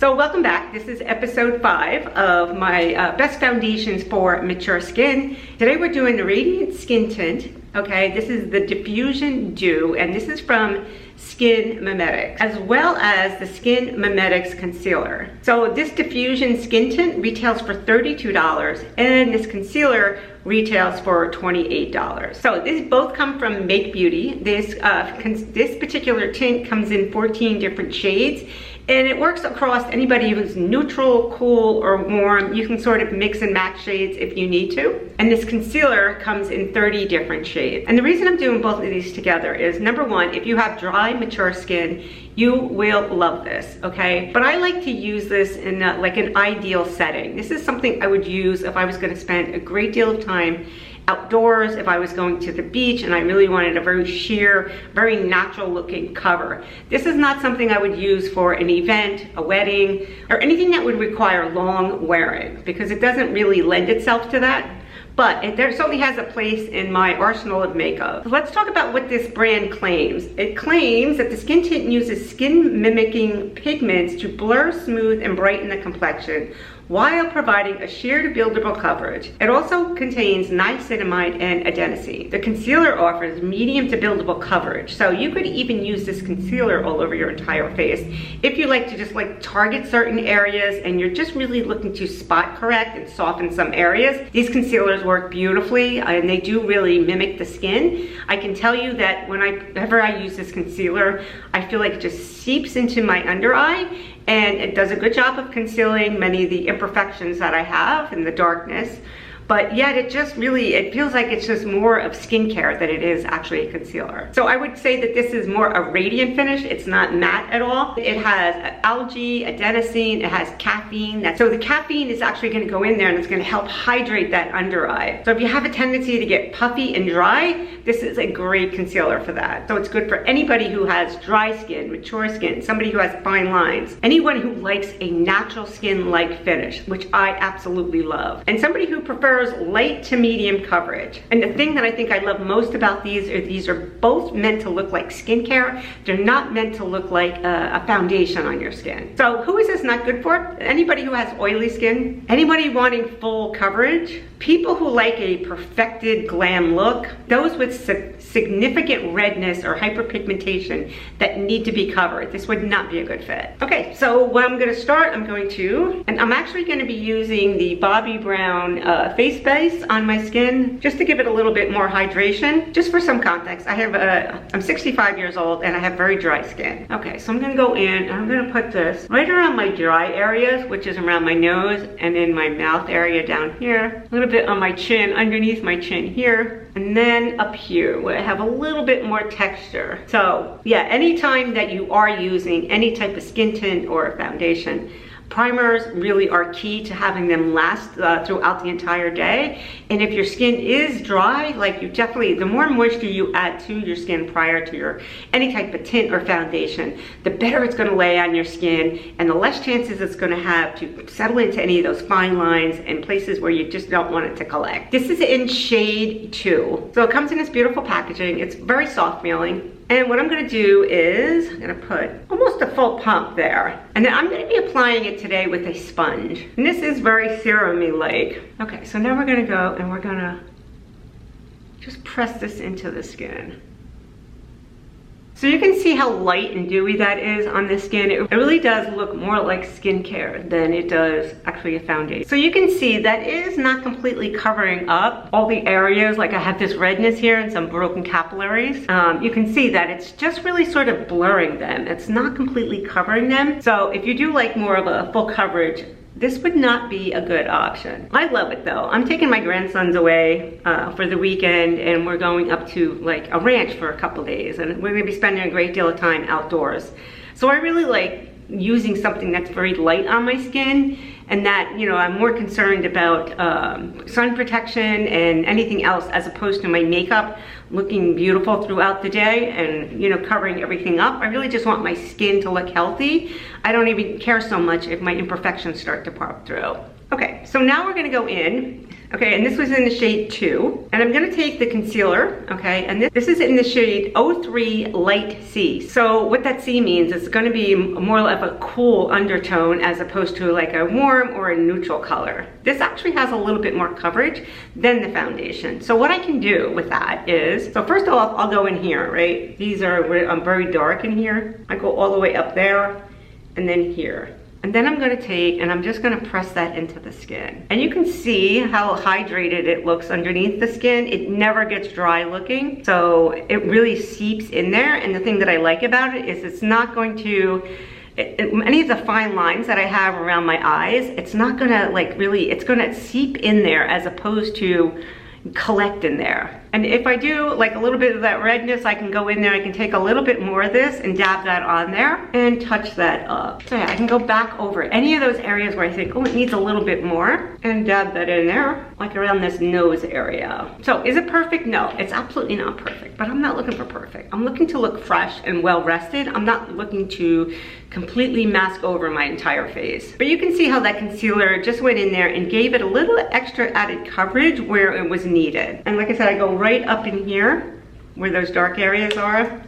So welcome back. This is episode 5 of my best foundations for mature skin. Today we're doing the Radiant Skin Tint. Okay, this is the Diffusion Dew, and this is from Skin Mimetics, as well as the Skin Mimetics Concealer. So this Diffusion Skin Tint retails for $32, and this concealer retails for $28. So these both come from Make Beauty. This particular tint comes in 14 different shades, and it works across anybody who's neutral, cool, or warm. You can sort of mix and match shades if you need to. And this concealer comes in 30 different shades. And the reason I'm doing both of these together is, number one, if you have dry, mature skin, you will love this, okay? But I like to use this in like an ideal setting. This is something I would use if I was gonna spend a great deal of time outdoors, if I was going to the beach and I really wanted a very sheer, very natural looking cover. This is not something I would use for an event, a wedding, or anything that would require long wearing, because it doesn't really lend itself to that. But there certainly has a place in my arsenal of makeup. So let's talk about what this brand claims. It claims that the skin tint uses skin mimicking pigments to blur, smooth, and brighten the complexion, while providing a sheer to buildable coverage. It also contains niacinamide and adenosine. The concealer offers medium to buildable coverage, so you could even use this concealer all over your entire face if you like to just like target certain areas and you're just really looking to spot correct and soften some areas. These concealers work beautifully, and they do really mimic the skin. I can tell you that whenever I use this concealer, I feel like it just seeps into my under eye, and it does a good job of concealing many of the imperfections that I have in the darkness. But yet it just really, it feels like it's just more of skincare than it is actually a concealer. So I would say that this is more a radiant finish. It's not matte at all. It has algae, adenosine, it has caffeine. So the caffeine is actually gonna go in there and it's gonna help hydrate that under eye. So if you have a tendency to get puffy and dry, this is a great concealer for that. So it's good for anybody who has dry skin, mature skin, somebody who has fine lines, anyone who likes a natural skin-like finish, which I absolutely love, and somebody who prefers light to medium coverage. And the thing that I think I love most about these are both meant to look like skincare. They're not meant to look like a foundation on your skin. So who is this not good for? Anybody who has oily skin? Anybody wanting full coverage? People who like a perfected glam look? Those with significant redness or hyperpigmentation that need to be covered. This would not be a good fit. Okay, so what I'm gonna start, I'm actually gonna be using the Bobbi Brown face base on my skin, just to give it a little bit more hydration. Just for some context, I'm 65 years old and I have very dry skin. Okay, so I'm gonna go in and I'm gonna put this right around my dry areas, which is around my nose and in my mouth area down here, a little bit on my chin, underneath my chin here, and then up here where I have a little bit more texture. So yeah, anytime that you are using any type of skin tint or foundation, primers really are key to having them last throughout the entire day. And if your skin is dry, like the more moisture you add to your skin prior to any type of tint or foundation, the better it's gonna lay on your skin and the less chances it's gonna have to settle into any of those fine lines and places where you just don't want it to collect. This is in shade 2. So it comes in this beautiful packaging. It's very soft feeling. And what I'm gonna do is, I'm gonna put almost a full pump there. And then I'm gonna be applying it today with a sponge. And this is very serum-y like. Okay, so now we're gonna go and we're gonna just press this into the skin. So you can see how light and dewy that is on the skin. It really does look more like skincare than it does actually a foundation. So you can see that is not completely covering up all the areas. Like I have this redness here and some broken capillaries. You can see that it's just really sort of blurring them. It's not completely covering them. So if you do like more of a full coverage, this would not be a good option. I love it though. I'm taking my grandsons away for the weekend, and we're going up to like a ranch for a couple days, and we're gonna be spending a great deal of time outdoors. So I really like using something that's very light on my skin, and that, you know, I'm more concerned about sun protection and anything else, as opposed to my makeup looking beautiful throughout the day and, you know, covering everything up. I really just want my skin to look healthy. I don't even care so much if my imperfections start to pop through. Okay, so now we're gonna go in, okay, and this was in the shade 2, and I'm gonna take the concealer, okay, and this is in the shade 03 Light C. So what that C means, it's gonna be more of a cool undertone as opposed to like a warm or a neutral color. This actually has a little bit more coverage than the foundation. So what I can do with that is, so first of all, I'll go in here, right? These are, I'm very dark in here. I go all the way up there, and then here. And then I'm gonna take, and I'm just gonna press that into the skin. And you can see how hydrated it looks underneath the skin. It never gets dry looking. So it really seeps in there. And the thing that I like about it is it's not going to, any of the fine lines that I have around my eyes, it's not gonna like really, it's gonna seep in there as opposed to collect in there. And if I do like a little bit of that redness, I can go in there, I can take a little bit more of this and dab that on there and touch that up. So yeah, I can go back over any of those areas where I think, oh, it needs a little bit more, and dab that in there, like around this nose area. So is it perfect? No, it's absolutely not perfect, but I'm not looking for perfect. I'm looking to look fresh and well rested. I'm not looking to completely mask over my entire face. But you can see how that concealer just went in there and gave it a little extra added coverage where it was needed. And like I said, I go right up in here where those dark areas are,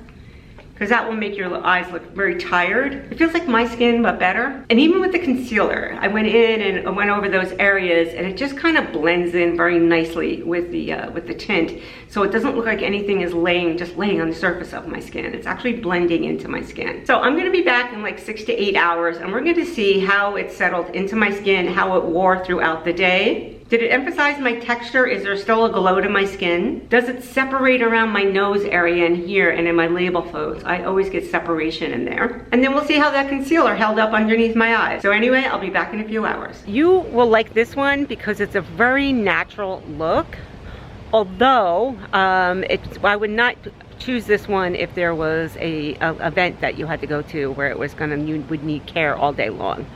because that will make your eyes look very tired. It feels like my skin, but better. And even with the concealer, I went in and I went over those areas, and it just kind of blends in very nicely with the tint. So it doesn't look like anything is just laying on the surface of my skin. It's actually blending into my skin. So I'm gonna be back in like 6 to 8 hours, and we're gonna see how it settled into my skin, how it wore throughout the day. Did it emphasize my texture? Is there still a glow to my skin? Does it separate around my nose area in here and in my label folds? I always get separation in there. And then we'll see how that concealer held up underneath my eyes. So anyway, I'll be back in a few hours. You will like this one because it's a very natural look. Although, I would not choose this one if there was a event that you had to go to where it was you would need care all day long.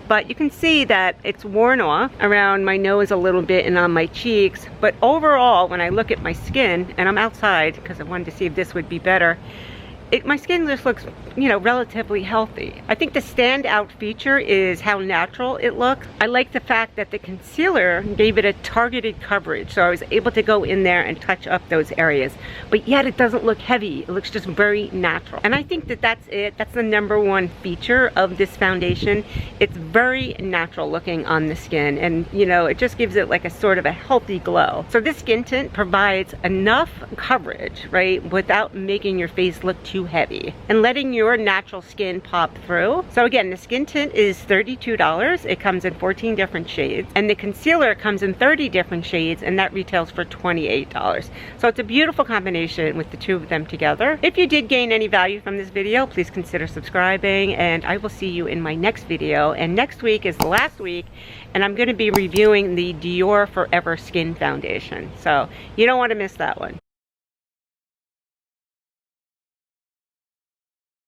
But you can see that it's worn off around my nose a little bit and on my cheeks. But overall, when I look at my skin, and I'm outside because I wanted to see if this would be better, my skin just looks, you know, relatively healthy. I think the standout feature is how natural it looks. I like the fact that the concealer gave it a targeted coverage, so I was able to go in there and touch up those areas. But yet it doesn't look heavy. It looks just very natural. And I think that that's it. That's the #1 feature of this foundation. It's very natural looking on the skin, and you know, it just gives it like a sort of a healthy glow. So this skin tint provides enough coverage, right, without making your face look too heavy and letting your natural skin pop through. So again, the skin tint is $32. It comes in 14 different shades, and the concealer comes in 30 different shades, and that retails for $28. So it's a beautiful combination with the two of them together. If you did gain any value from this video, please consider subscribing, and I will see you in my next video. And next week is the last week, and I'm going to be reviewing the Dior Forever Skin Foundation. So you don't want to miss that one.